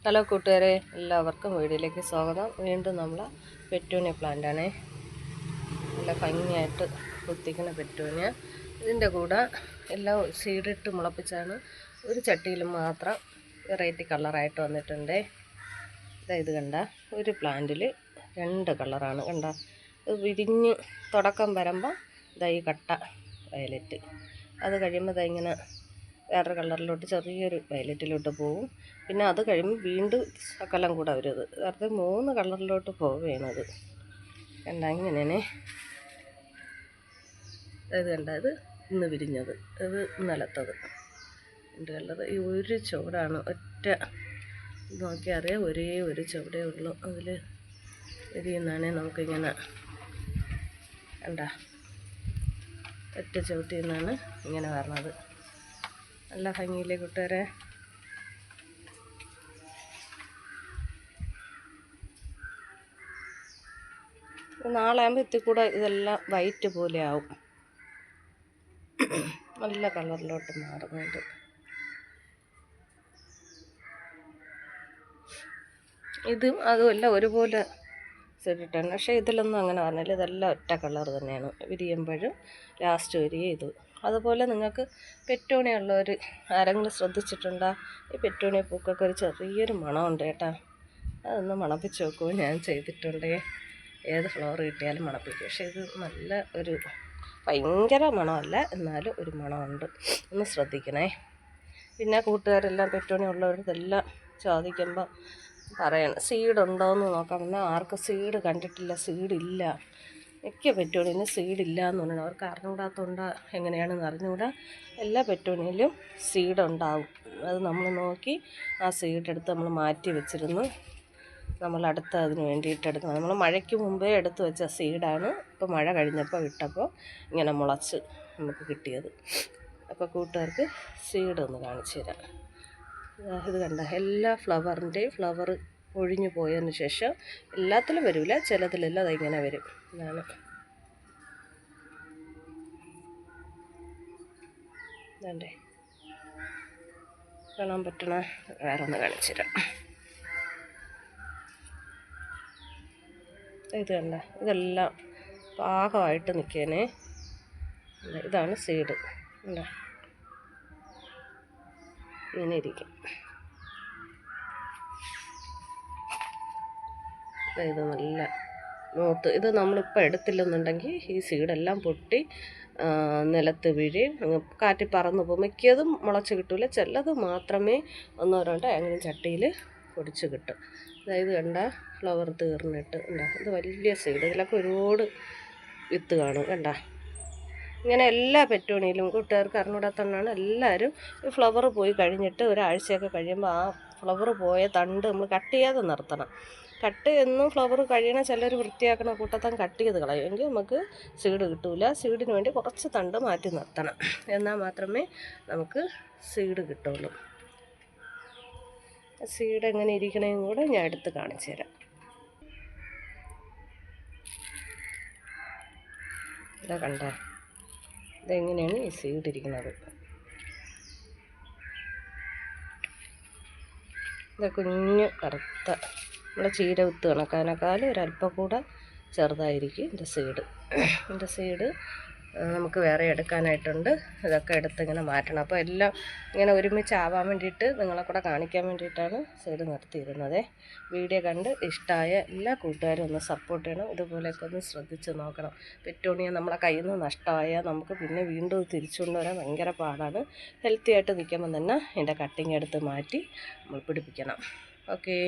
Hello കൂട്ടുകാരെ, എല്ലാവർക്കും വീഡിയോയിലേക്ക് സ്വാഗതം. വീണ്ടും നമ്മൾ പെറ്റൂണിയ പ്ലാന്റാണ്. നല്ല ഭംഗിയായിട്ട് കുത്തിക്കുന്ന പെറ്റൂണിയ. ഇതിൻ്റെ കൂടെ എല്ലാം സീഡിട്ട് മുളപ്പിച്ചാണ്. ഒരു ചട്ടിയിൽ മാത്രം വെറൈറ്റി കളറായിട്ട് വന്നിട്ടുണ്ട്. ഇത് കണ്ട, ഒരു പ്ലാന്റിൽ 2 കളറാണ് കണ്ട. ഇത് വിരിഞ്ഞ് തുടക്കം വരുമ്പോൾ ഈ കട്ട വയലറ്റ്, അത് കഴിയുമ്പോൾ ഇങ്ങനെ വേറൊരു കളറിലോട്ട് ചെറിയൊരു വയലറ്റിലോട്ട് പോവും. പിന്നെ അത് കഴിയുമ്പോൾ വീണ്ടും ശകലം കൂടെ വരുന്നത് വെറുതെ 3 കളറിലോട്ട് പോവുകയാണത്. കണ്ട ഇങ്ങനെയാണ് ഇത് കണ്ട. ഇത് ഇന്ന് വിരിഞ്ഞത്, ഇത് ഇന്നലത്തത്. 2 കളർ. ഈ ഒരു ചുവടാണ്, ഒറ്റ നോക്കിയാൽ അറിയാം, ഒരേ ഒരു ചുവടേ ഉള്ളൂ. അതിൽ വിരിയുന്നതാണേ നമുക്കിങ്ങനെ കണ്ട, ഒറ്റ ചവിട്ടിൽ നിന്നാണ് ഇങ്ങനെ വരണത്. നല്ല ഭംഗിയില്ലേ കൂട്ടുകാരെ? നാളെ ആകുമ്പോൾ ഇത്തിക്കൂടെ ഇതെല്ലാം വൈറ്റ് പോലെ ആവും, നല്ല കളറിലോട്ട് മാറുന്നുണ്ട്. ഇതും അതുമല്ല ഒരുപോലെ സെറ്റിട്ടാണ്, പക്ഷേ ഇതിലൊന്നും അങ്ങനെ പറഞ്ഞില്ല. ഇതെല്ലാം ഒറ്റ കളർ തന്നെയാണ്. വിരിയുമ്പോഴും ലാസ്റ്റ് വരികയും ഇത്. അതുപോലെ നിങ്ങൾക്ക് പെറ്റൂണിയ ഉള്ളവർ ആരെങ്കിലും ശ്രദ്ധിച്ചിട്ടുണ്ടോ? ഈ പെറ്റൂണിയ പൂക്കൊക്കെ ഒരു ചെറിയൊരു മണമുണ്ട് കേട്ടോ. അതൊന്ന് മണപ്പിച്ച് നോക്കുമോ? ഞാൻ ചെയ്തിട്ടുണ്ട്. ഏത് ഫ്ലവർ കിട്ടിയാലും മണപ്പിക്കും. പക്ഷേ ഇത് നല്ല ഒരു ഭയങ്കര മണമല്ല, എന്നാലും ഒരു മണമുണ്ട്. ഒന്ന് ശ്രദ്ധിക്കണേ. പിന്നെ കൂട്ടുകാരെല്ലാം പെറ്റൂണിയ ഉള്ളവർ ഇതെല്ലാം ചോദിക്കുമ്പോൾ പറയണം സീഡുണ്ടോയെന്ന് നോക്കാൻ. പറഞ്ഞാൽ ആർക്കും സീഡ് കണ്ടിട്ടില്ല, സീഡില്ല. മിക്ക പെറ്റൂണിയിലും സീഡില്ല എന്ന് പറഞ്ഞാൽ അവർക്ക് അറിഞ്ഞുകൂടാത്തതുകൊണ്ട് എങ്ങനെയാണെന്ന് അറിഞ്ഞുകൂടാ. എല്ലാ പെറ്റൂണിയിലും സീഡുണ്ടാവും. അത് നമ്മൾ നോക്കി ആ സീഡെടുത്ത് നമ്മൾ മാറ്റി വെച്ചിരുന്നു. നമ്മൾ അടുത്ത് അതിന് വേണ്ടിയിട്ട് എടുക്കണം. നമ്മൾ മഴയ്ക്ക് മുമ്പേ എടുത്ത് വെച്ച സീഡാണ് ഇപ്പോൾ മഴ കഴിഞ്ഞപ്പോൾ ഇട്ടപ്പോൾ ഇങ്ങനെ മുളച്ച് നമുക്ക് കിട്ടിയത്. അപ്പോൾ കൂട്ടുകാർക്ക് സീഡൊന്ന് കാണിച്ചു തരാം. ഇത് കണ്ട, എല്ലാ ഫ്ലവറിൻ്റെയും ഫ്ലവർ ഒഴിഞ്ഞു പോയതിന് ശേഷം എല്ലാത്തിലും വരില്ല, ചിലതിലെല്ലാം അതിങ്ങനെ വരും. ഇതാണ് ഇതേ കാണാൻ പറ്റണ. വേറെ ഒന്ന് കാണിച്ചു തരാം. ഇത് കണ്ട, ഇതെല്ലാം പാകമായിട്ട് നിൽക്കേനെ. ഇതാണ് സീഡ്. കണ്ടോ, ഇങ്ങനെ ഇരിക്കും. ഇത് നല്ല മൂത്ത്. ഇത് നമ്മളിപ്പോൾ എടുത്തില്ലെന്നുണ്ടെങ്കിൽ ഈ സീഡെല്ലാം പൊട്ടി നിലത്ത് വീഴി കാറ്റി പറന്ന് പോകും. മിക്കതും മുളച്ച് കിട്ടില്ല, ചിലത് മാത്രമേ 1-2 അങ്ങനെ ചട്ടിയിൽ പൊടിച്ച് കിട്ടും. അതായത് കണ്ട, ഫ്ലവർ തീർന്നിട്ട് കണ്ട, ഇത് വലിയ സീഡ്. ഇതിലൊക്കെ ഒരുപാട് വിത്ത് കാണും കണ്ട. ഇങ്ങനെ എല്ലാ പെറ്റൂണിയിലും കൂട്ടുകാർക്ക് അറിഞ്ഞൂടാത്തതാണ്. എല്ലാവരും ഈ ഫ്ലവർ പോയി കഴിഞ്ഞിട്ട് ഒരാഴ്ചയൊക്കെ കഴിയുമ്പോൾ ആ ഫ്ലവർ പോയ തണ്ട് നമ്മൾ കട്ട് ചെയ്യാതെ നിർത്തണം. കട്ട് എന്നും ഫ്ലവർ കഴിയണ ചിലർ വൃത്തിയാക്കണ കൂട്ടത്തം കട്ട് ചെയ്ത് കളയും. എങ്കിൽ നമുക്ക് സീഡ് കിട്ടില്ല. സീഡിന് വേണ്ടി കുറച്ച് തണ്ട് മാറ്റി നിർത്തണം, എന്നാൽ മാത്രമേ നമുക്ക് സീഡ് കിട്ടുള്ളൂ. സീഡ് എങ്ങനെ ഇരിക്കണമെന്നും കൂടെ ഞാൻ എടുത്ത് കാണിച്ചു തരാം. ഇതാ കണ്ട, ഇതെങ്ങനെയാണ് ഈ സീഡ് ഇരിക്കുന്നത്. ഇത് കുഞ്ഞ് കറുത്ത നമ്മുടെ ചീര വിത്ത് കണക്കാനേക്കാളും ഒരല്പം കൂടെ ചെറുതായിരിക്കും എൻ്റെ സീഡ് നമുക്ക് വേറെ എടുക്കാനായിട്ടുണ്ട്. ഇതൊക്കെ എടുത്ത് ഇങ്ങനെ മാറ്റണം. അപ്പോൾ എല്ലാം ഇങ്ങനെ ഒരുമിച്ചാവാൻ വേണ്ടിയിട്ട് നിങ്ങളെ കൂടെ കാണിക്കാൻ വേണ്ടിയിട്ടാണ് സീഡ് നിർത്തിയിരുന്നത്. വീഡിയോ കണ്ട് ഇഷ്ടമായ എല്ലാ കൂട്ടുകാരും ഒന്ന് സപ്പോർട്ട് ചെയ്യണം. ഇതുപോലെയൊക്കെ ഒന്ന് ശ്രദ്ധിച്ച് നോക്കണം. പെറ്റൂണിയ നമ്മളെ കയ്യിൽ നിന്ന് നഷ്ടമായാൽ നമുക്ക് പിന്നെ വീണ്ടും തിരിച്ചു കൊണ്ടുവരാൻ ഭയങ്കര പാടാണ്. ഹെൽത്തി ആയിട്ട് നിൽക്കുമ്പോൾ തന്നെ ഇതിൻ്റെ കട്ടിങ് എടുത്ത് മാറ്റി നമ്മൾ പിടിപ്പിക്കണം. ഓക്കേ.